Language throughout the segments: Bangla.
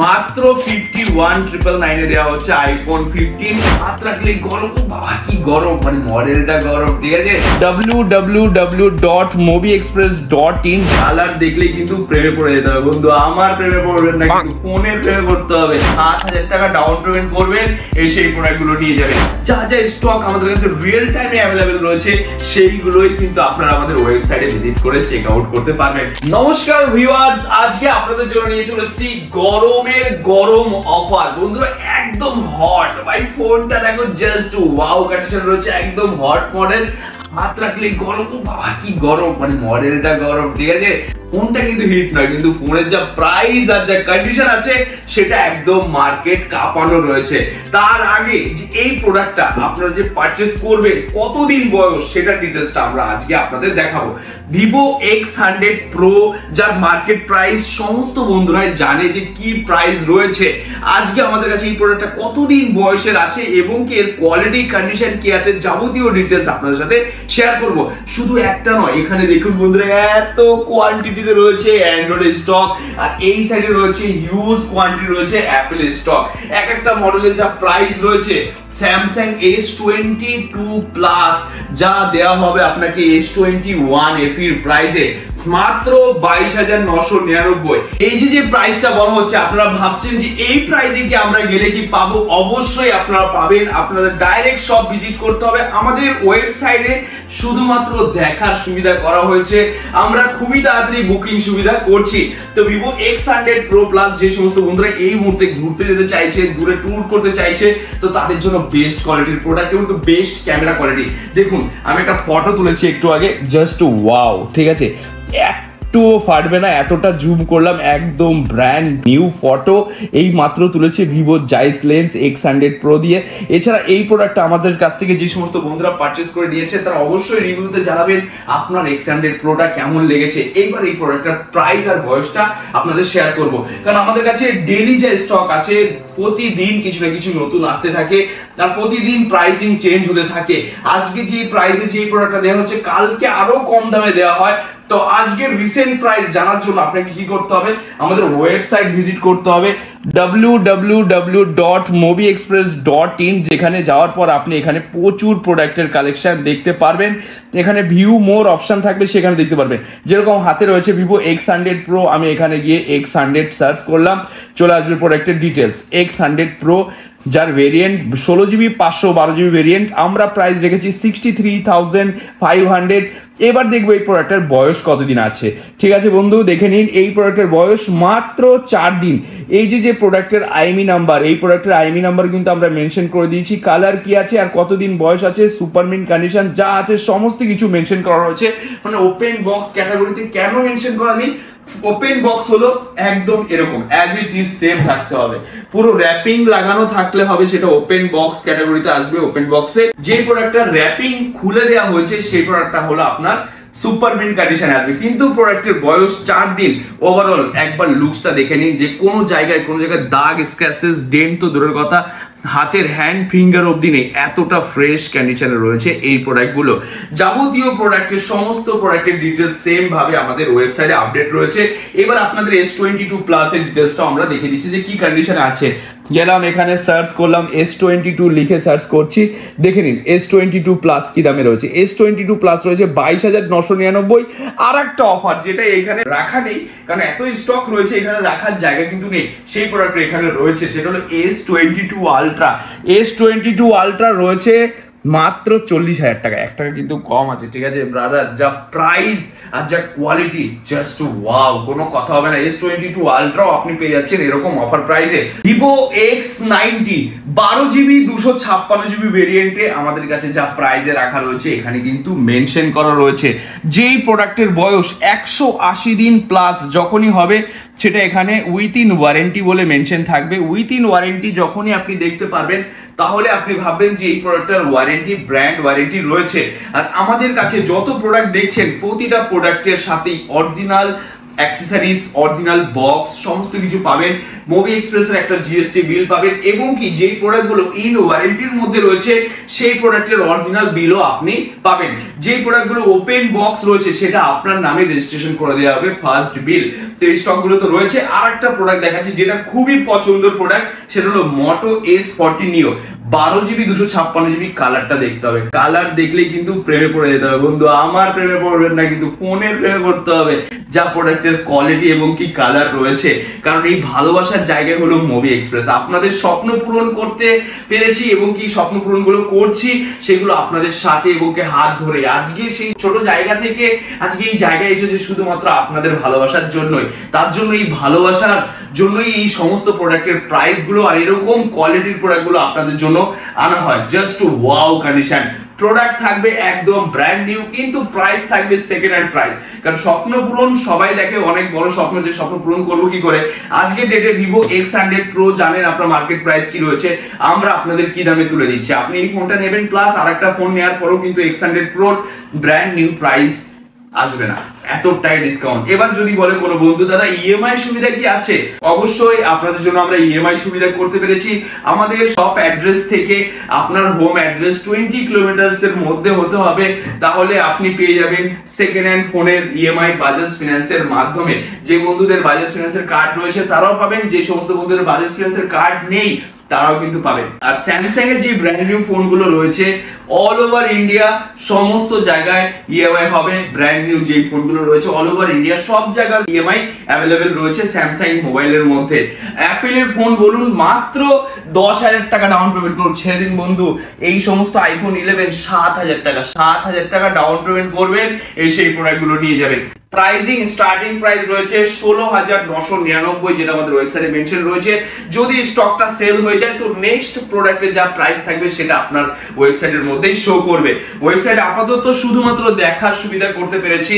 মাত্র 51,999 দেওয়া হচ্ছে আইফোন 15। হাত রাখলেই গরম, বাবা কি গরম, মানে মডেলটা গরম। ঠিক আছে, www.mobiexpress.in কালার দেখলেই কিন্তু প্রেমে পড়ে যেতে হবে বন্ধু। আমার প্রেমে পড়বেন না, কিন্তু ফোনের প্রেমে পড়তে হবে। 7,000 টাকা ডাউন পেমেন্ট করবেন, এসে এই প্রোডাক্টগুলো নিয়ে যাবেন। যা যা স্টক আমাদের কাছে রিয়েল টাইমে অ্যাভেলেবেল রয়েছে সেইগুলোই কিন্তু আপনারা আমাদের ওয়েবসাইটে ভিজিট করে চেক আউট করতে পারবেন। নমস্কার ভিউয়ার্স, আজকে আপনাদের জন্য নিয়ে চলেছি গরমের গরম অফার বন্ধুরা, একদম হট। ভাই ফোনটা দেখো, জাস্ট ওয়াও কন্ডিশন রয়েছে, একদম হট মডেল। হাত রাখলেই গরম, বাবা কি গরম, মানে মডেলটা গরম। ঠিক আছে, ফোনটা কিন্তু হিট নয়, কিন্তু ফোনের যা প্রাইস আর যা কন্ডিশন আছে সেটা একদম মার্কেট কাঁপানো রয়েছে। তার আগে যে এই প্রোডাক্টটা আপনারা যে পারচেজ করবেন, কতদিন বয়স সেটা ডিটেইলসটা আমরা আজকে আপনাদের দেখাবো। Vivo X100 Pro যার মার্কেট প্রাইস সমস্ত বন্ধুরাই জানে যে কি প্রাইস রয়েছে। আজকে আমাদের কাছে এই প্রোডাক্টটা কতদিন বয়সের আছে এবং কি এর কোয়ালিটি কন্ডিশন কি আছে, যাবতীয় ডিটেইলস আপনাদের সাথে শেয়ার করব। শুধু একটা নয়, এখানে দেখুন বন্ধুরা, এত কোয়ান্টিটিতে রয়েছে অ্যান্ড্রয়েড স্টক, আর এই সাইডে রয়েছে হিউজ কোয়ান্টিটি রয়েছে অ্যাপেল স্টক। এক একটা মডেলের যা প্রাইস রয়েছে, স্যামসাং S22 প্লাস যা দেওয়া হবে আপনাকে S21 FE প্রাইসে মাত্র 22,999। এই যে প্রাইসটা বলা হচ্ছে, আপনারা ভাবছেন যে এই প্রাইসে কি আমরা গেলে কি পাবো? অবশ্যই আপনারা পাবেন। আপনাদের ডাইরেক্ট শপ ভিজিট করতে হবে। আমাদের ওয়েবসাইটে শুধুমাত্র দেখার সুবিধা করা হয়েছে, আমরা খুবই তাড়াতাড়ি বুকিং সুবিধা করছি। তো Vivo X100 Pro Plus যে সমস্ত বন্ধুরা এই মুহূর্তে ঘুরতে যেতে চাইছে, দূরে ট্যুর করতে চাইছে, তো তাদের জন্য বেস্ট কোয়ালিটির প্রোডাক্ট এবং বেস্ট ক্যামেরা কোয়ালিটি। দেখুন, আমি একটা ফটো তুলেছি একটু আগে, জাস্ট ওয়াও। ঠিক আছে, একটুও ফাটবে না, এতটা জুম করলাম, একদম ব্র্যান্ড নিউ ফটো। এই মাত্র তুলেছে Vivo Zeiss Lens X100 Pro দিয়ে। এছাড়া এই প্রোডাক্টটা আমাদের কাছ থেকে যে সমস্ত বন্ধুরা পারচেস করে নিয়েছে তারা অবশ্যই রিভিউতে জানাবেন আপনার X100 Proটা কেমন লেগেছে। এইবার এই প্রোডাক্টটার প্রাইস আর বয়সটা আপনাদের শেয়ার করব, কারণ আমাদের কাছে ডেইলি যে স্টক আছে, প্রতিদিন কিছু না কিছু নতুন আসতে থাকে, আর প্রতিদিন প্রাইসিং চেঞ্জ হতে থাকে। আজকে যে প্রাইসে যে প্রোডাক্টটা দেওয়া হচ্ছে, কালকে আরো কম দামে দেওয়া হয়। তো আজকের রিসেন্ট প্রাইস জানার জন্য আপনাকে কি করতে হবে? আমাদের ওয়েবসাইট ভিজিট করতে হবে www.mobiexpress.in, যেখানে যাওয়ার পর আপনি এখানে প্রচুর প্রোডাক্টের কালেকশন দেখতে পারবেন। এখানে ভিউ মোর অপশন থাকবে, সেখানে দেখতে পারবেন। যেরকম হাতে রয়েছে Vivo X100 Pro, আমি এখানে গিয়ে X100 সার্চ করলাম, চলে আসবে প্রোডাক্টের ডিটেলস। X100 Pro যার ভেরিয়েন্ট 16GB 512GB ভেরিয়েন্ট, আমরা প্রাইস রেখেছি 63,500। এবার দেখবো এই প্রোডাক্টের বয়স কতদিন আছে। ঠিক আছে বন্ধু, দেখে নিন এই প্রোডাক্টের বয়স মাত্র 4 দিন। এই যে প্রোডাক্টের আইএমই নাম্বার, এই প্রোডাক্টের আইএমই নাম্বার কিন্তু আমরা মেনশন করে দিয়েছি। কালার কি আছে আর কতদিন বয়স আছে, সুপার মিন্ট কন্ডিশন যা আছে সমস্ত কিছু মেনশন করা হয়েছে। মানে ওপেন বক্স ক্যাটাগরিতে কেন মেনশন করা নেই? ওপেন বক্স হলো একদম এরকম অ্যাজ ইট ইজ সেম থাকতে হবে, পুরো র‍্যাপিং লাগানো থাকলে হবে, সেটা ওপেন বক্স ক্যাটাগরিতে আসবে। ওপেন বক্সে যে প্রোডাক্টটা র‍্যাপিং খুলে দেওয়া হয়েছে সেই প্রোডাক্টটা হলো আপনার সুপার মিন্ট কন্ডিশনে আসবে, কিন্তু প্রোডাক্টের বয়স 4 দিন। ওভারঅল একবার লুকসটা দেখে নিন, যে কোনো জায়গায় দাগ, স্ক্র্যাচেস, ডেন্ট তো দূরের কথা, হাতের হ্যান্ড ফিঙ্গার অবধি নেই, এতটা ফ্রেশ কন্ডিশনে রয়েছে এই প্রোডাক্টগুলো। যাবতীয় প্রোডাক্টের সমস্ত প্রোডাক্টের ডিটেলস সেম ভাবে আমাদের ওয়েবসাইটে আপডেট রয়েছে। এবার আপনাদের S22 প্লাস এর ডিটেলসটা আমরা দেখে দিচ্ছি যে কি কন্ডিশনে আছে। গেলাম এখানে সার্চ করলাম, S22 লিখে সার্চ করছি, দেখে নিন S22 প্লাস কি দামে রয়েছে। S22 প্লাস রয়েছে 22,999। আর একটা অফার যেটা এখানে রাখা নেই, কারণ এত স্টক রয়েছে, এখানে রাখার জায়গা কিন্তু নেই, সেই প্রোডাক্ট এখানে রয়েছে, সেটা হলো S22 Ultra। S22 Ultra রয়েছে মাত্র 40,000 টাকা। 1 টাকা কিন্তু কম আছে। ঠিক আছে ব্রাদার, যা প্রাইস আর যা কোয়ালিটি, জাস্ট ওয়াও, কোনো কথা হবে না। S22 Ultra আপনি পেয়ে যাচ্ছেন এরকম অফার প্রাইসে। Vivo X90 12GB 256GB ভেরিয়েন্টে আমাদের কাছে যা প্রাইসে রাখা রয়েছে, এখানে কিন্তু মেনশন করা রয়েছে যেই প্রোডাক্টের বয়স 180 দিন প্লাস যখনই হবে, সেটা এখানে উইথিন ওয়ারেন্টি বলে মেনশন থাকবে। উইথিন ওয়ারেন্টি যখনই আপনি দেখতে পারবেন, তাহলে আপনি ভাববেন যে এই প্রোডাক্টটার ওয়ারেন্টি, ব্র্যান্ড ওয়ারেন্টি রয়েছে। আর আমাদের কাছে যত প্রোডাক্ট দেখছেন, প্রতিটা প্রোডাক্টের সাথেই অরিজিনাল অ্যাক্সেসরিজ, অরিজিনাল বক্স সমস্ত কিছু পাবেন। মুভি এক্সপ্রেসের একটা জিএসটি বিল পাবেন এবং কি যেই প্রোডাক্টগুলো ইন ওয়ারেন্টির মধ্যে রয়েছে সেই প্রোডাক্টের অরিজিনাল বিলও আপনি পাবেন। যেই প্রোডাক্টগুলো ওপেন বক্স রয়েছে সেটা আপনার নামে রেজিস্ট্রেশন করে দেওয়া হবে ফার্স্ট বিল। তো এই স্টকগুলো তো রয়েছে। আর একটা প্রোডাক্ট দেখাচ্ছি যেটা খুবই পছন্দের প্রোডাক্ট, সেটা হলো মোটো S40 নিও 12GB 256GB। কালারটা দেখতে হবে, কালার দেখলেই কিন্তু প্রেমে পড়ে যেতে হবে বন্ধু। আমার প্রেমে পড়বেন না, কিন্তু ফোনের প্রেমে পড়তে হবে যা প্রোডাক্টের কোয়ালিটি এবং কি কালার রয়েছে। কারণ এই ভালোবাসার জায়গা হলো মুভি এক্সপ্রেস। আপনাদের স্বপ্ন পূরণ করতে পেরেছি এবং কি স্বপ্ন পূরণগুলো করছি সেগুলো আপনাদের সাথে এবং কি হাত ধরে। আজকে সেই ছোট জায়গা থেকে আজকে এই জায়গায় এসেছে শুধুমাত্র আপনাদের ভালোবাসার জন্যই। তার জন্য এই ভালোবাসার জন্যই এই সমস্ত প্রোডাক্টের প্রাইস গুলো আর এরকম কোয়ালিটির প্রোডাক্ট গুলো আপনাদের জন্য আনা হয়। জাস্ট ওয়াও কন্ডিশন প্রোডাক্ট থাকবে একদম ব্র্যান্ড নিউ, কিন্তু প্রাইস থাকবে সেকেন্ড হ্যান্ড প্রাইস। কারণ স্বপ্ন পূরণ সবাই দেখে, অনেক বড় স্বপ্ন, যে স্বপ্ন পূরণ করবো কি করে। আজকে ডেটে ভিভো X100 Pro জানেন আপনার মার্কেট প্রাইস কি রয়েছে, আমরা আপনাদের কি দামে তুলে দিচ্ছি। আপনি এই ফোনটা নেবেন প্লাস আরেকটা ফোন নেওয়ার পরেও কিন্তু X100 Pro brand new price আসবে না, এতটাই ডিসকাউন্ট। এবার যদি বলে কোনো বন্ধু দাদা ইএমআই সুবিধা কি আছে, অবশ্যই আপনাদের জন্য আমরা ইএমআই সুবিধা করতে পেরেছি। আমাদের শপ অ্যাড্রেস থেকে আপনার হোম অ্যাড্রেস 20 কিলোমিটার্স এর মধ্যে হতে হবে, তাহলে আপনি পেয়ে যাবেন সেকেন্ড হ্যান্ড ফোনের ইএমআই বাজাজ ফিন্যান্সের মাধ্যমে। যে বন্ধুদের বাজাজ ফিন্যান্সের কার্ড রয়েছে তারাও পাবেন, যে সমস্ত বন্ধুদের বাজাজ ফিন্যান্সের কার্ড নেই তারাও কিন্তু পাবেন। আর স্যামসাং এর যে ব্র্যান্ড নিউ ফোনগুলো রয়েছে অল ওভার ইন্ডিয়া সমস্ত জায়গায় ইএমআই হবে। ব্র্যান্ড নিউ যে ফোনগুলো রয়েছে অল ওভার ইন্ডিয়া সব জায়গায় ইএমআই অ্যাভেলেবেল রয়েছে স্যামসাং মোবাইলের মধ্যে। অ্যাপেলের ফোন বলুন মাত্র 10,000 টাকা ডাউন পেমেন্ট করুন, ছেড়ে দিন বন্ধু। এই সমস্ত আইফোন 11 7,000 টাকা, 7,000 টাকা ডাউন পেমেন্ট করবেন, এসে এই প্রোডাক্টগুলো নিয়ে যাবেন। প্রাইসিং স্টার্টিং প্রাইস রয়েছে 16,999, যেটা আমাদের ওয়েবসাইটে মেনশন রয়েছে। যদি স্টকটা সেল হয়ে যায় তো নেক্সট প্রোডাক্টের যা প্রাইস থাকবে সেটা আপনার ওয়েবসাইটের মধ্যেই শো করবে। ওয়েবসাইট আপাতত শুধুমাত্র দেখার সুবিধা করতে পেরেছি,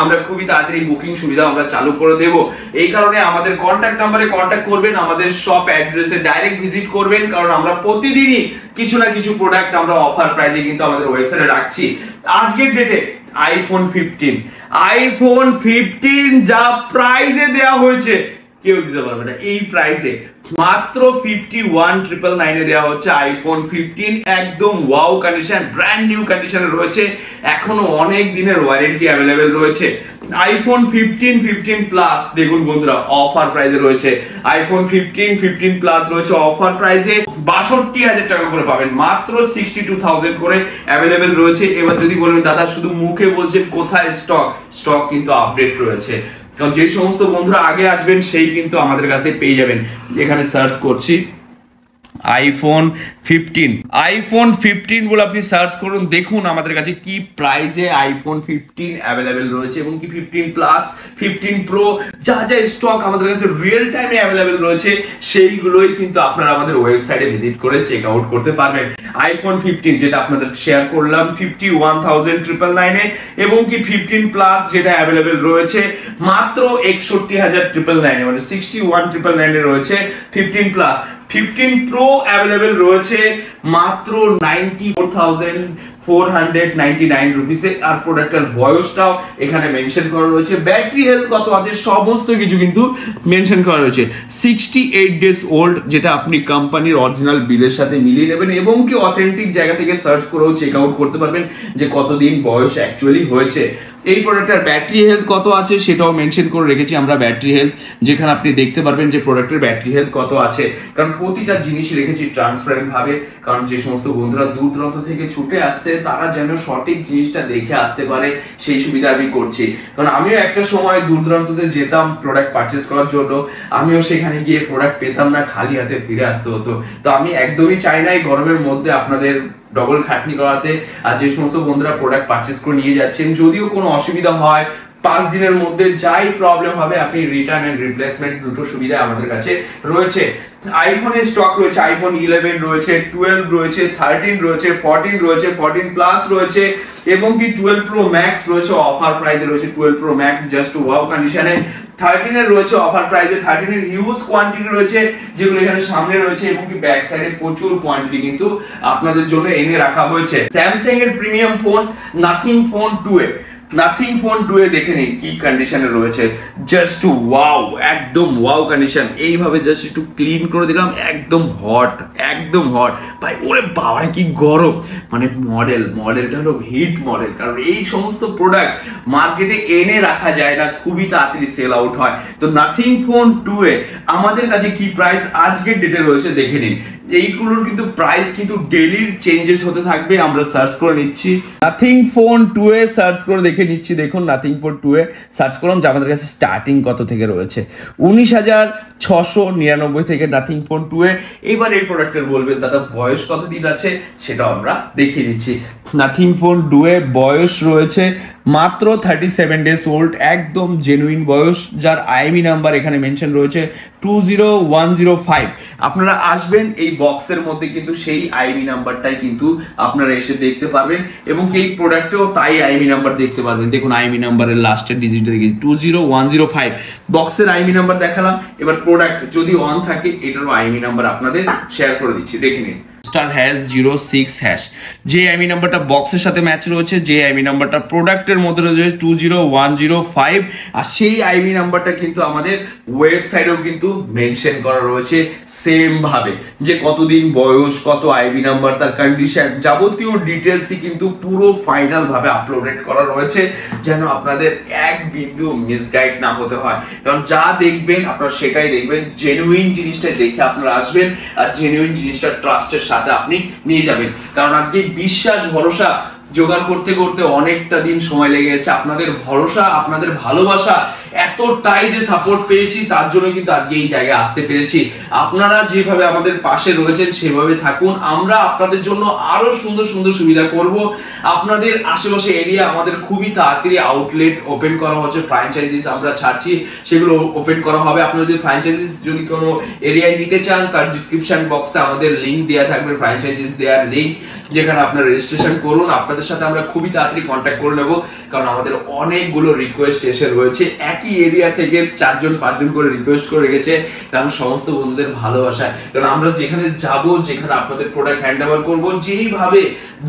আমরা খুবই তাড়াতাড়ি বুকিং সুবিধা আমরা চালু করে দেব। এই কারণে আমাদের কন্ট্যাক্ট নাম্বারে কন্ট্যাক্ট করবেন, আমাদের শপ অ্যাড্রেসে ডাইরেক্ট ভিজিট করবেন, কারণ আমরা প্রতিদিনই কিছু না কিছু প্রোডাক্ট আমরা অফার প্রাইসে কিন্তু আমাদের ওয়েবসাইটে রাখছি। আজকের ডেটে আইফোন 15 যা প্রাইসে দেওয়া হয়েছে কেউ দিতে পারবে না। এই প্রাইসে মাত্র 51,999 দেওয়া হচ্ছে আইফোন 15, একদম ওয়াও কন্ডিশন, ব্র্যান্ড নিউ কন্ডিশনে রয়েছে, এখনো অনেক দিনের ওয়ারেন্টি অ্যাভেলেবেল রয়েছে। আইফোন 15 প্লাস দেখুন বন্ধুরা অফার প্রাইসে রয়েছে। আইফোন 15 প্লাস রয়েছে অফার প্রাইসে 62,000 টাকা করে পাবেন, মাত্র 62,000 করে অ্যাভেলেবেল রয়েছে। এবার যদি বলবেন দাদা শুধু মুখে বলছেন কোথায় স্টক কিন্তু আপডেট রয়েছে, কারণ যে সমস্ত বন্ধুরা আগে আসবেন সেই কিন্তু আমাদের কাছে পেয়ে যাবেন। এখানে সার্চ করছি আইফোন 15 বলে আপনি সার্চ করুন, দেখুন আমাদের কাছে কি প্রাইসে আইফোন 15 অ্যাভেলেবেল রয়েছে এবং কি 15 প্লাস 15 প্রো যা যা স্টক আমাদের কাছে রিয়েল টাইমে অ্যাভেলেবেল রয়েছে সেইগুলোই কিন্তু আপনারা আমাদের ওয়েবসাইটে ভিজিট করে চেক আউট করতে পারবেন। আইফোন 15 যেটা আপনাদের শেয়ার করলাম 51,999 এবং কি 15 প্লাস যেটা অ্যাভেলেবেল রয়েছে মাত্র 61,999, মানে 61,999 রয়েছে 15 প্লাস। 15 প্রো অ্যাভেলেবেল রয়েছে মাত্র 94,499 রুপিসে। আর প্রোডাক্টের বয়সটাও এখানে মেনশন করা রয়েছে, ব্যাটারি হেলথ কত আছে সমস্ত কিছু কিন্তু মেনশন করা রয়েছে। 68 ডেজ ওল্ড, যেটা আপনি কোম্পানির অরিজিনাল বিলের সাথে মিলিয়ে নেবেন এবং কি অথেন্টিক জায়গা থেকে সার্চ করেও চেক আউট করতে পারবেন যে কতদিন বয়স অ্যাকচুয়ালি হয়েছে। এই প্রোডাক্টের ব্যাটারি হেলথ কত আছে সেটাও মেনশন করে রেখেছি আমরা, ব্যাটারি হেলথ, যেখানে আপনি দেখতে পারবেন যে প্রোডাক্টের ব্যাটারি হেলথ কত আছে। কারণ প্রতিটা জিনিস রেখেছি ট্রান্সপারেন্ট ভাবে, কারণ যে সমস্ত বন্ধুরা দূর দূরান্ত থেকে ছুটে আসছে তারা যেন সঠিক জিনিসটা দেখে আসতে পারে সেই সুবিধা আমি করছি। কারণ আমিও একটা সময় দূর দূরান্ততে যেতাম প্রোডাক্ট পারচেস করার জন্য, আমিও সেখানে গিয়ে প্রোডাক্ট পেতাম না, খালি হাতে ফিরে আসতে হতো। তো আমি একদমই চাই না এই গরমের মধ্যে আপনাদের ডবল খাটনি করাতে। আর যে সমস্ত বন্ধুরা প্রোডাক্ট পারচেস করে নিয়ে যাচ্ছেন, যদিও কোনো অসুবিধা হয় 5 দিনের মধ্যে যাই প্রবলেম হবে আপনি রিটার্ন এন্ড রিপ্লেসমেন্ট দুটো সুবিধা আমাদের কাছে রয়েছে। আইফোনের স্টক রয়েছে, আইফোন 11 রয়েছে, 12 রয়েছে, 13 রয়েছে, 14 রয়েছে, 14 প্লাস রয়েছে এবং কি 12 প্রো ম্যাক্স রয়েছে অফার প্রাইসে রয়েছে। 12 প্রো ম্যাক্স জাস্ট ওয়াও কন্ডিশনে। 13 এর রয়েছে অফার প্রাইসে, 13 এর হিউজ কোয়ান্টিটি রয়েছে যেগুলো এখানে সামনে রয়েছে এবং কি ব্যাক সাইডে প্রচুর কোয়ান্টিটি কিন্তু আপনাদের জন্য এনে রাখা হয়েছে। স্যামসাং এর প্রিমিয়াম ফোন নাথিং ফোন 2 এ নাথিং ফোন 2 এ দেখে নিন কি কন্ডিশনে রয়েছে, জাস্ট ওয়াও, একদম ওয়াও কন্ডিশন। এইভাবে জাস্ট একটু ক্লিন করে দিলাম, একদম হট, একদম হট ভাই। ওরে বাবা কি গরম, মানে মডেলটা হলো হিট মডেল, কারণ এই সমস্ত প্রোডাক্ট মার্কেটে এনে রাখা যায় না, খুবই তাড়াতাড়ি সেল আউট হয়। তো নাথিং ফোন 2 এ আমাদের কাছে কি প্রাইস আজকের ডেটে রয়েছে দেখে নিন। এইগুলোর কিন্তু প্রাইস কিন্তু ডেইলি চেঞ্জেস হতে থাকবে, আমরা সার্চ করে নিচ্ছি নাথিং ফোন 2 এ, সার্চ করে দেখে নিচ্ছি। দেখুন নাথিং ফোন 2 এ সার্চ করলাম যে আমাদের কাছে স্টার্টিং কত থেকে রয়েছে, 19,699 থেকে নাথিং ফোন 2 এ। এবার এই প্রোডাক্টের বলবেন দাদা বয়স কতদিন আছে, সেটাও আমরা দেখিয়ে দিচ্ছি। নাথিং ফোন 2 এ বয়স রয়েছে মাত্র 37 ডেজ ওল্ড, একদম জেনুইন বয়স, যার আইএমই নাম্বার এখানে মেনশন রয়েছে 20105। আপনারা আসবেন, এই বক্সের মধ্যে কিন্তু সেই আইএমই নাম্বারটাই কিন্তু আপনারা এসে দেখতে পারবেন, এবং এই প্রোডাক্টেও তাই আইএমই নাম্বার দেখতে পারবেন। দেখুন আইএমই নাম্বারের লাস্টের ডিজিট দেখি 20105, বক্সের আইএমই নাম্বার দেখালাম। এবার প্রোডাক্ট যদি অন থাকে এটারও আইএমই নাম্বার আপনাদের শেয়ার করে দিচ্ছি, দেখে নিন। *#06#, যে আইএমই নাম্বারটা বক্সের সাথে ম্যাচ রয়েছে, যে আইএমই নাম্বারটা প্রোডাক্টের মধ্যে রয়েছে 20105, আর সেই আইএমই নাম্বারটা কিন্তু আমাদের ওয়েবসাইটেও কিন্তু মেনশন করা রয়েছে সেম ভাবে, যে কতদিন বয়স, কত আইএমই নাম্বার, তার কন্ডিশন, যাবতীয় ডিটেলসই কিন্তু পুরো ফাইনাল ভাবে আপলোডেড করা রয়েছে, যেন আপনাদের এক বিন্দু মিসগাইড না হতে হয়। কারণ যা দেখবেন আপনারা সেটাই দেখবেন, জেনুইন জিনিসটা দেখে আপনারা আসবেন, আর জেনুইন জিনিসটা ট্রাস্টের সাথে আপনি নিয়ে যাবেন। কারণ আজকে বিশ্বাস ভরসা জোগাড় করতে করতে অনেকটা দিন সময় লেগে গেছে। আপনাদের ভরসা, আপনাদের ভালোবাসা এতটাই যে সাপোর্ট পেয়েছি, তার জন্য কিন্তু আজকে এই জায়গায় আসতে পেরেছি। আপনারা যেভাবে আমাদের পাশে রয়েছেন সেভাবে থাকুন, আমরা আপনাদের জন্য আরো সুন্দর সুন্দর সুবিধা করব। আপনাদের আশেপাশে এরিয়া আমাদের খুবই তাড়াতাড়ি আউটলেট ওপেন করা হচ্ছে, ফ্র্যাঞ্চাইজিস আমরা ছাড়ছি, সেগুলো ওপেন করা হবে। আপনারা যদি ফ্র্যাঞ্চাইজিস যদি কোনো এরিয়ায় নিতে চান, তার ডিসক্রিপশন বক্সে আমাদের লিংক দেওয়া থাকবে, ফ্র্যাঞ্চাইজিস দেওয়ার লিংক, যেখানে আপনারা রেজিস্ট্রেশন করুন। আপনাদের সাথে আমরা খুবই তাড়াতাড়ি কন্ট্যাক্ট করে নেব, কারণ আমাদের অনেকগুলো রিকোয়েস্ট এসে রয়েছে, একই এরিয়া থেকে 4-5জন করে রিকোয়েস্ট করে রেখেছে, কারণ সমস্ত বন্ধুদের ভালোবাসা। কারণ আমরা যেখানে যাব, যেখানে আপনাদের প্রোডাক্ট হ্যান্ড ওভার করবো, যেইভাবে,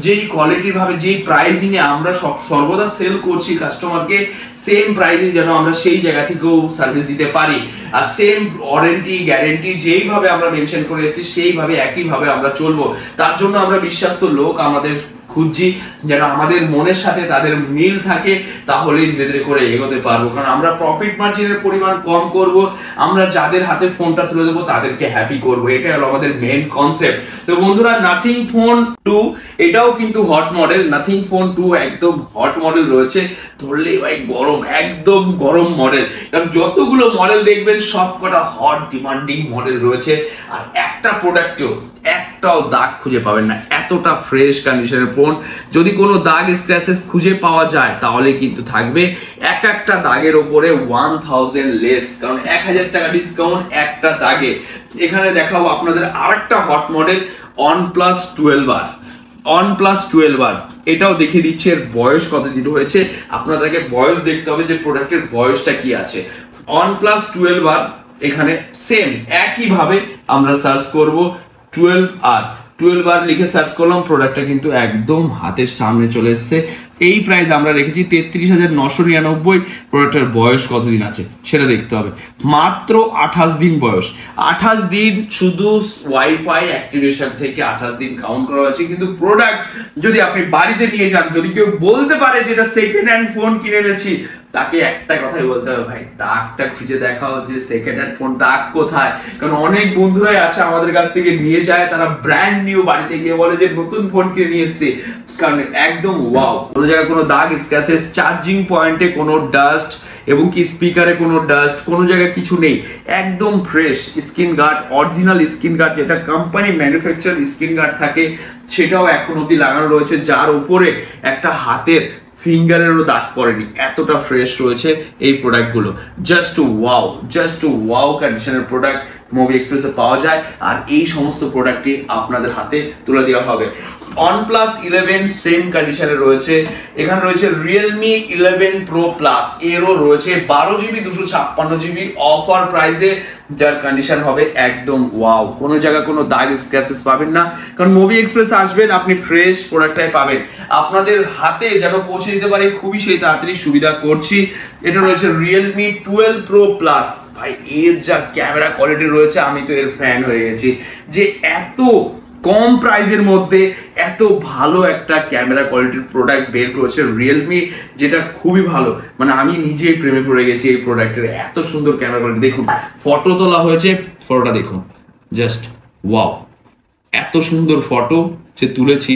যেই কোয়ালিটির ভাবে, যেই প্রাইসিং এ আমরা সর্বদা সেল করছি কাস্টমারকে, সেম প্রাইসে যেন আমরা সেই জায়গা থেকেও সার্ভিস দিতে পারি, আর সেম ওয়ারেন্টি গ্যারেন্টি যেইভাবে আমরা মেনশন করে এসেছি সেইভাবে একইভাবে আমরা চলবো। তার জন্য আমরা বিশ্বস্ত লোক আমাদের খুঁজছি, যেন আমাদের মনের সাথে তাদের মিল থাকে, তাহলেই ধীরে ধীরে করে এগোতে পারবো। কারণ আমরা প্রফিট মার্জিনের পরিমাণ কম করব, আমরা যাদের হাতে ফোনটা তুলে দেবো তাদেরকে হ্যাপি করবো, এটা হলো আমাদের মেন কনসেপ্ট। তো বন্ধুরা নাথিং ফোন 2 এটাও কিন্তু হট মডেল, নাথিং ফোন 2 একদম হট মডেল রয়েছে, ধরলেই ভাই গরম, একদম গরম মডেল। কারণ যতগুলো মডেল দেখবেন সবকটা হট ডিমান্ডিং মডেল রয়েছে, আর একটা প্রোডাক্টেও একটাও দাগ খুঁজে পাবেন না, এতটা ফ্রেশ কন্ডিশনের ফোন। যদি কোনো দাগ স্ক্র্যাচেস খুঁজে পাওয়া যায় তাহলে কিন্তু থাকবে এক একটা দাগের উপরে 1000 লেস, কারণ 1000 টাকা ডিসকাউন্ট একটা দাগে। এখানে দেখাবো আপনাদের আরেকটা hot model OnePlus 12R, OnePlus 12R, এটাও দেখিয়ে দিচ্ছি এর বয়স কতদিন হয়েছে। আপনাদেরকে বয়স দেখতে হবে যে প্রোডাক্টের বয়সটা কি আছে। OnePlus 12R এখানে সেম একইভাবে আমরা সার্চ করব 12R লিখে সার্চ করলাম, প্রোডাক্টটা কিন্তু একদম হাতের সামনে চলে এসছে। এই প্রাইস আমরা রেখেছি 33,999। প্রোডাক্টের বয়স কতদিন আছে সেটা দেখতে হবে, মাত্র 28 দিন বয়স। 28 দিন শুধু ওয়াইফাই অ্যাক্টিভেশন থেকে 28 দিন কাউন্ট করা হয়েছে, কিন্তু প্রোডাক্ট যদি আপনি বাড়িতে নিয়ে যান, যদি কেউ বলতে পারে যেটা সেকেন্ড হ্যান্ড ফোন কিনে এনেছি, তাকে একটা কথাই বলতে হবে, ভাই দাগটা খুঁজে দেখাও যে সেকেন্ড হ্যান্ড ফোন দাগ কোথায়। কারণ অনেক বন্ধুরাই আছে আমাদের কাছ থেকে নিয়ে যায়, তারা ব্র্যান্ড নিউ বাড়িতে গিয়ে বলে যে নতুন ফোন কিনে নিয়ে এসেছি, কারণ একদম ওয়াও, কোনো জায়গায় কোনো দাগ স্ক্র্যাচেস, চার্জিং পয়েন্টে কোনো ডাস্ট, এবং কি স্পিকারে কোনো ডাস্ট, কোনো জায়গায় কিছু নেই, একদম fresh. Screen guard, original screen guard, যেটা কোম্পানি ম্যানুফ্যাকচার স্ক্রিন গার্ড থাকে, সেটাও এখন অবধি লাগানো রয়েছে, যার উপরে একটা হাতের ফিঙ্গারেরও দাগ পড়েনি, এতটা ফ্রেশ রয়েছে এই প্রোডাক্টগুলো। জাস্ট ওয়াও কন্ডিশনের প্রোডাক্ট। মুভি এক্সপ্রেসে পাওয়া যায়, আর এই সমস্ত প্রোডাক্টটি আপনাদের হাতে তুলে দেওয়া হবে। OnePlus 11 সেম কন্ডিশনে রয়েছে, এখানে রয়েছে Realme 11 Pro Plus, এরও রয়েছে 12GB 256GB অফার প্রাইসে, যার কন্ডিশন হবে একদম ওয়াও, কোনো জায়গায় কোনো দাগ স্ক্র্যাচেস পাবেন না, কারণ মুভি এক্সপ্রেস আসবেন আপনি ফ্রেশ প্রোডাক্টটাই পাবেন, আপনাদের হাতে যেন পৌঁছে দিতে পারে খুবই সেই তাড়াতাড়ি সুবিধা করছি। এটা রয়েছে Realme 12 Pro Plus, ভাই এর যা ক্যামেরা কোয়ালিটি রয়েছে আমি তো এর ফ্যান হয়ে গেছি, যে এত কম প্রাইসের মধ্যে এত ভালো একটা ক্যামেরা কোয়ালিটির প্রোডাক্ট বের করেছে রিয়েলমি, যেটা খুবই ভালো, মানে আমি নিজেই প্রেমে পড়ে গেছি এই প্রোডাক্টের, এত সুন্দর ক্যামেরা কোয়ালিটি। দেখুন ফটো তোলা হয়েছে, ফটোটা দেখুন জাস্ট ওয়াও, এত সুন্দর ফটো যে তুলেছি,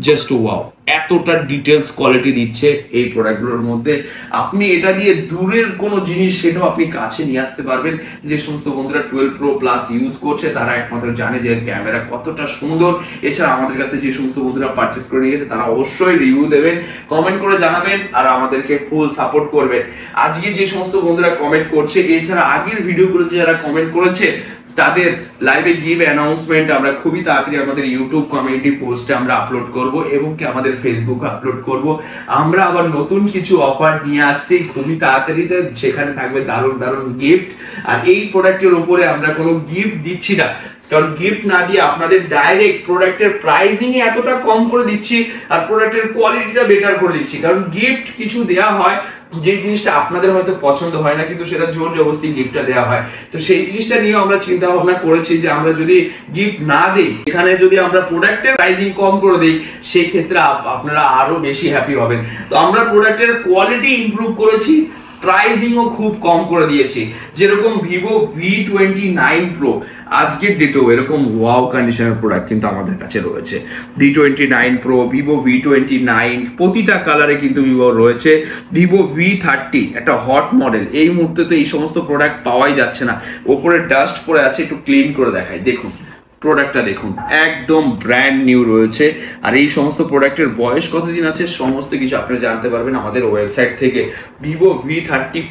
জাস্ট ওয়াও, এতটা ডিটেলস কোয়ালিটি দিচ্ছে এই প্রোডাক্টগুলোর মধ্যে। আপনি এটা দিয়ে দূরের কোনো জিনিস সেটাও আপনি কাছে নিয়ে আসতে পারবেন। যে সমস্ত বন্ধুরা 12 Pro Plus ইউজ করছে তারা একমাত্র জানে যে ক্যামেরা কতটা সুন্দর। এছাড়া আমাদের কাছে যে সমস্ত বন্ধুরা পারচেস করে নিয়ে গেছে তারা অবশ্যই রিভিউ দেবেন, কমেন্ট করে জানাবেন আর আমাদেরকে ফুল সাপোর্ট করবেন। আজকে যে সমস্ত বন্ধুরা কমেন্ট করছে, এছাড়া আগের ভিডিওগুলোতে যারা কমেন্ট করেছে তাদের লাইভে গিভ অ্যানাউন্সমেন্ট আমরা খুবই তাড়াতাড়ি আমাদের ইউটিউব কমিউনিটি পোস্টে আমরা আপলোড করব এবং কি আমাদের ফেসবুকে আপলোড করব। আমরা আবার নতুন কিছু অফার নিয়ে আসছি খুবই তাড়াতাড়িতে, সেখানে থাকবে দারুণ দারুণ গিফট। আর এই প্রোডাক্টের উপরে আমরা কোনো গিফট দিচ্ছি না, কারণ গিফট না দিয়ে আপনাদের ডাইরেক্ট প্রোডাক্টের প্রাইসিং এ এতটা কম করে দিচ্ছি আর প্রোডাক্টের কোয়ালিটিটা বেটার করে দিচ্ছি। কারণ গিফট কিছু দেওয়া হয় যে জিনিসটা আপনাদের হয়তো পছন্দ হয় না, কিন্তু সেটা জোর জবরদস্তি গিফটটা দেওয়া হয়, তো সেই জিনিসটা নিয়ে আমরা চিন্তা ভাবনা করেছি যে আমরা যদি গিফট না দেই, এখানে যদি আমরা প্রোডাক্টের প্রাইসিং কম করে দেই, সেই ক্ষেত্রে আপনারা আরো বেশি হ্যাপি হবেন। তো আমরা প্রোডাক্টের কোয়ালিটি ইমপ্রুভ করেছি, প্রাইসিংও খুব কম করে দিয়েছি। যেরকম ভিভো V29 Pro আজকের ডেটেও এরকম ওয়াও কন্ডিশনের প্রোডাক্ট কিন্তু আমাদের কাছে রয়েছে। V29 Pro, ভিভো V29 প্রতিটা কালারে কিন্তু ভিভো রয়েছে। ভিভো V30 একটা হট মডেল, এই মুহূর্তে তো এই সমস্ত প্রোডাক্ট পাওয়াই যাচ্ছে না, ওপরে ডাস্ট পড়ে আছে, একটু ক্লিন করে দেখাই। দেখুন প্রোডাক্টটা দেখুন, একদম ব্র্যান্ড নিউ রয়েছে। আর এই সমস্ত প্রোডাক্টের বয়স কতদিন আছে সমস্ত কিছু আপনারা জানতে পারবেন আমাদের ওয়েবসাইট থেকে। ভিভো V30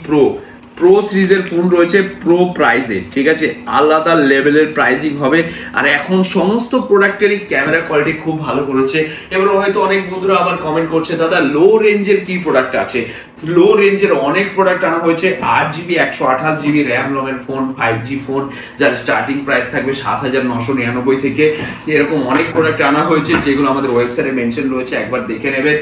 Pro সিরিজের ফোন রয়েছে প্রো প্রাইসে, ঠিক আছে, আলাদা লেভেলের প্রাইসিং হবে। আর এখন সমস্ত প্রোডাক্টেরই ক্যামেরা কোয়ালিটি খুব ভালো করেছে। এবার হয়তো অনেক বন্ধুরা আবার কমেন্ট করছে দাদা লো রেঞ্জের কি প্রোডাক্ট আছে। লো রেঞ্জের অনেক প্রোডাক্ট আনা হয়েছে, 8GB 128GB র্যাম রমের ফোন, 5G ফোন, যার স্টার্টিং প্রাইস থাকবে 7999 থেকে। এরকম অনেক প্রোডাক্ট আনা হয়েছে যেগুলো আমাদের ওয়েবসাইটে মেনশন রয়েছে, একবার দেখে নেবেন।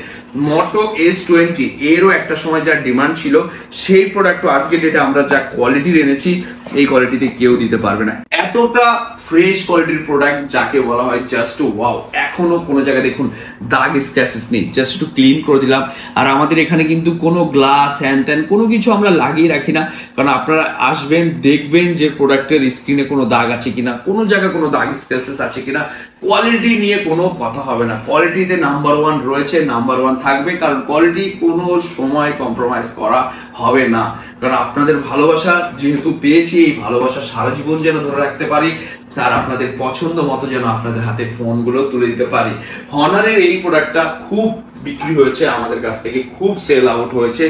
মোটো S20 এরও একটা সময় যার ডিমান্ড ছিল, সেই প্রোডাক্টও আজকে ডেটে আমরা যা কোয়ালিটির এনেছি এই কোয়ালিটিতে কেউ দিতে পারবে না। এতটা ফ্রেশ কোয়ালিটির প্রোডাক্ট যাকে বলা হয় জাস্ট ওয়াও। এখনো কোনো জায়গায় দেখুন দাগ স্ক্র্যাচেস নেই, জাস্ট একটু ক্লিন করে দিলাম। আর আমাদের এখানে কিন্তু কোনো গ্লাস হ্যান ত্যান কোনো কিছু আমরা লাগিয়ে রাখি না, কারণ আপনারা আসবেন দেখবেন যে প্রোডাক্টের স্ক্রিনে কোনো দাগ আছে কিনা, কোনো জায়গায় কোনো দাগ স্ক্র্যাচেস আছে কিনা। কোয়ালিটি নিয়ে কোনো কথা হবে না, কোয়ালিটিতে নাম্বার 1 রয়েছে, নাম্বার 1 থাকবে, কারণ কোয়ালিটি কোনো সময় কম্প্রোমাইজ করা হবে না। কারণ আপনাদের ভালোবাসা যেহেতু পেয়েছি, এই ভালোবাসা সারা জীবন যেন ধরে রাখতে পারি, তার আপনাদের পছন্দ মতো যেন আপনাদের হাতে ফোনগুলো তুলে দিতে পারি। হনারের এই প্রোডাক্টটা খুব বিক্রি হয়েছে আমাদের কাছ থেকে, খুব সেল আউট হয়েছে।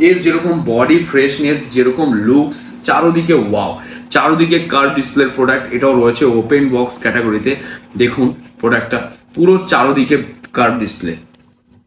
এর যেরকম বডি ফ্রেশনেস, যেরকম লুকস, চারোদিকে ওয়াও, চারোদিকে কার্ভ ডিসপ্লের প্রোডাক্ট। এটাও রয়েছে ওপেন বক্স ক্যাটাগরিতে। দেখুন প্রোডাক্টটা পুরো চারোদিকে কার্ভ ডিসপ্লে,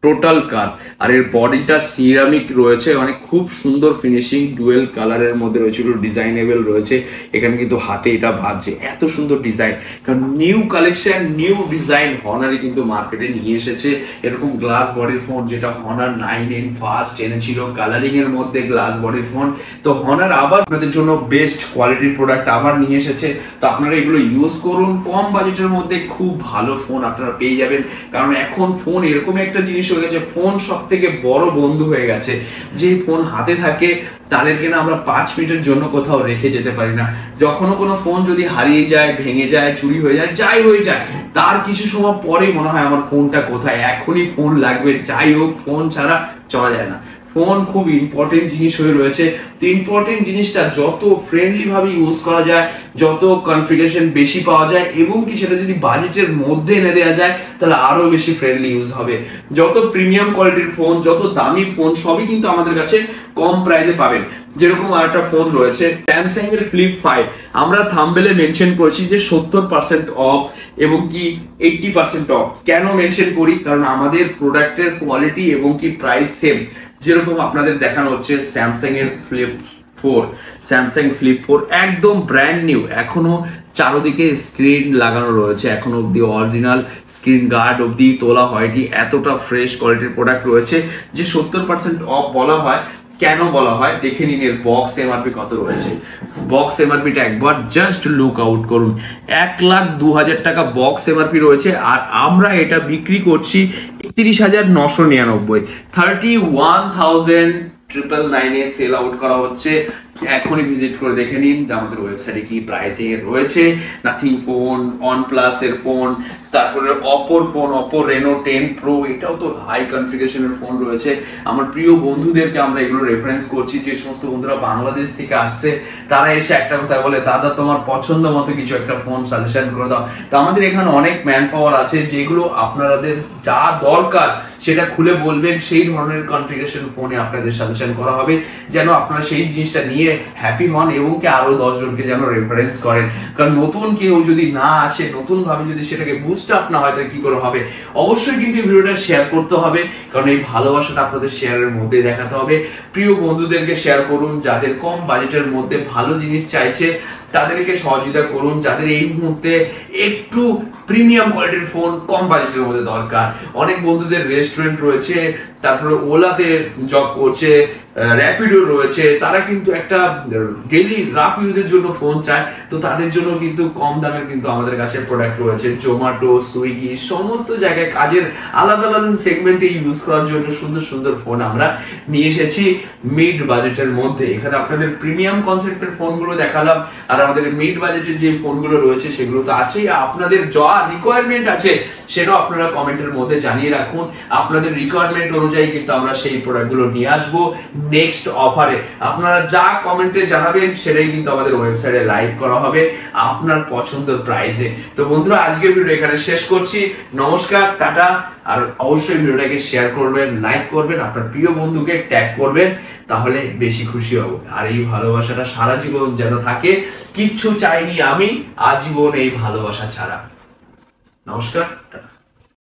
টোটাল কার্ভ। আর এর বডিটা সিরামিক রয়েছে, মানে খুব সুন্দর ফিনিশিং, ডুয়েল কালারের মধ্যে রয়েছে, একটু ডিজাইনেবল রয়েছে। এখানে কিন্তু হাতে এটা বাজছে, এত সুন্দর ডিজাইন, কারণ নিউ কালেকশন, নিউ ডিজাইন হনারই কিন্তু মার্কেটে নিয়ে এসেছে। এরকম গ্লাস বডির ফোন যেটা হনার 9N ফার্স্ট এনেছিল, কালারিং এর মধ্যে গ্লাস বডির ফোন, তো হনার আবার আপনাদের জন্য বেস্ট কোয়ালিটির প্রোডাক্ট আবার নিয়ে এসেছে। তো আপনারা এগুলো ইউজ করুন, কম বাজেটের মধ্যে খুব ভালো ফোন আপনারা পেয়ে যাবেন। কারণ এখন ফোন এরকম একটা জিনিস হয়ে গেছে, ফোন সব থেকে বড় বন্ধু হয়ে গেছে। যে ফোন হাতে থাকে তাদেরকে না আমরা 5 মিনিটের জন্য কোথাও রেখে যেতে পারি না। যখনও কোনো ফোন যদি হারিয়ে যায়, ভেঙে যায়, চুরি হয়ে যায়, যাই হয়ে যায়, তার কিছু সময় পরেই মনে হয় আমার ফোনটা কোথায়, এখনই ফোন লাগবে, যাই হোক ফোন ছাড়া চলা যায় না। ফোন খুব ইম্পর্টেন্ট জিনিস হয়ে রয়েছে। তো ইম্পর্টেন্ট জিনিসটা যত ফ্রেন্ডলি ভাবে ইউজ করা যায়, যত কনফিগারেশন বেশি পাওয়া যায় এবং কি সেটা যদি বাজেটের মধ্যে এনে দেওয়া যায় তাহলে আরো বেশি ফ্রেন্ডলি ইউজ হবে। যত প্রিমিয়াম কোয়ালিটির ফোন, যত দামি ফোন সবই কিন্তু আমাদের কাছে কম প্রাইসে পাবেন। যেরকম আরেকটা ফোন রয়েছে স্যামসাং এর ফ্লিপ 5, আমরা থাম্বনেলে মেনশন করেছি যে 70% অফ এবং কি 80% অফ। কেন মেনশন করি? কারণ আমাদের প্রোডাক্টের কোয়ালিটি এবং কি প্রাইস সেম। যেরকম আপনাদের দেখানো হচ্ছে স্যামসাং এর স্যামসাং ফ্লিপ 4 একদম ব্র্যান্ড নিউ, এখনো চারোদিকে স্ক্রিন লাগানো রয়েছে, এখনো অব্দি অরিজিনাল স্ক্রিন গার্ড অব্দি তোলা হয়নি, এতটা ফ্রেশ কোয়ালিটির প্রোডাক্ট রয়েছে যে 70% অফ বলা হয়। কেন বলা হয় দেখে নিন এর বক্স এমআরপি কত রয়েছে। বক্স এমআরপিটা একবার জাস্ট লুক আউট করুন, 1,02,000 টাকা বক্স এমআরপি রয়েছে আর আমরা এটা বিক্রি করছি 31,999, 31,999 সেল আউট করা হচ্ছে। এখনই ভিজিট করে দেখে নিন আমাদের ওয়েবসাইটে কি প্রাইসিং এর রয়েছে। নাথিং ফোন, OnePlus এর ফোন, তারপরে অপোর ফোন, অপো রেনো 10 প্রো, এটাও তো হাই কনফিগারেশনের ফোন রয়েছে। আমার প্রিয় বন্ধুদেরকে আমরা এগুলো রেফারেন্স করছি, যে সমস্ত বন্ধুরা বাংলাদেশ থেকে আসছে তারা এসে একটা কথা বলে, দাদা তোমার পছন্দ মতো কিছু একটা ফোন সাজেশন করে দাও। তো আমাদের এখানে অনেক ম্যান পাওয়ার আছে, যেগুলো আপনাদের যা দরকার সেটা খুলে বলবেন, সেই ধরনের কনফিগারেশন ফোনে আপনাদের সাজেশন করা হবে, যেন আপনারা সেই জিনিসটা নিয়ে হ্যাপি হন এবং কি আরো 10 জনকে যেন রেফারেন্স করেন। কারণ নতুন কেউ যদি না আসে, নতুন ভাবে যদি সেটাকে বুস্ট আপ না হয় তাহলে কি করে হবে? অবশ্যই কিন্তু এই ভিডিওটা শেয়ার করতে হবে, কারণ এই ভালোবাসাটা আপনাদের শেয়ারের মধ্যে দেখাতে হবে। প্রিয় বন্ধুদেরকে শেয়ার করুন, যাদের কম বাজেটের মধ্যে ভালো জিনিস চাইছে তাদেরকে সহযোগিতা করুন, যাদের এই মুহূর্তে একটু প্রিমিয়াম কোয়ালিটির ফোন কম বাজেটের মধ্যে দরকার। অনেক বন্ধুদের রেস্টুরেন্ট রয়েছে, তারপরে ওলাতে জব করছে, র্যাপিডো রয়েছে, তারা কিন্তু একটা ডেইলি রাফ ইউজের জন্য ফোন চায়। তো তাদের জন্য কিন্তু কম দামের কিন্তু আমাদের কাছে প্রোডাক্ট রয়েছে। জোম্যাটো, সুইগি সমস্ত জায়গায় কাজের আলাদা আলাদা সেগমেন্টে ইউজ করার জন্য সুন্দর সুন্দর ফোন আমরা নিয়ে এসেছি মিড বাজেটের মধ্যে। এখানে আপনাদের প্রিমিয়াম কনসেপ্টের ফোনগুলো দেখালাম, আর আমাদের মিড বাজেটের যে ফোনগুলো রয়েছে সেগুলো তো আছেই। আপনাদের যা রিকোয়ারমেন্ট আছে সেটাও আপনারা কমেন্টের মধ্যে জানিয়ে রাখুন। আপনাদের রিকোয়ারমেন্ট অনুযায়ী কিন্তু আমরা সেই প্রোডাক্টগুলো নিয়ে আসবো নেক্সট অফারে। আপনারা যা কমেন্টে জানাবেন সেটাই কিন্তু আমাদের ওয়েবসাইটে লাইভ করা হবে আপনার পছন্দের প্রাইসে। তো বন্ধুরা, আজকের ভিডিও এখানে শেষ করছি। নমস্কার, টাটা। আর অবশ্যই ভিডিওটাকে শেয়ার করবেন, লাইক করবেন, আপনার প্রিয় বন্ধুকে ট্যাগ করবেন, তাহলে বেশি খুশি হব। আর এই ভালোবাসাটা সারা জীবন যেন থাকে। কিচ্ছু চাইনি আমি আজীবন এই ভালোবাসা ছাড়া। নমস্কার, টাটা।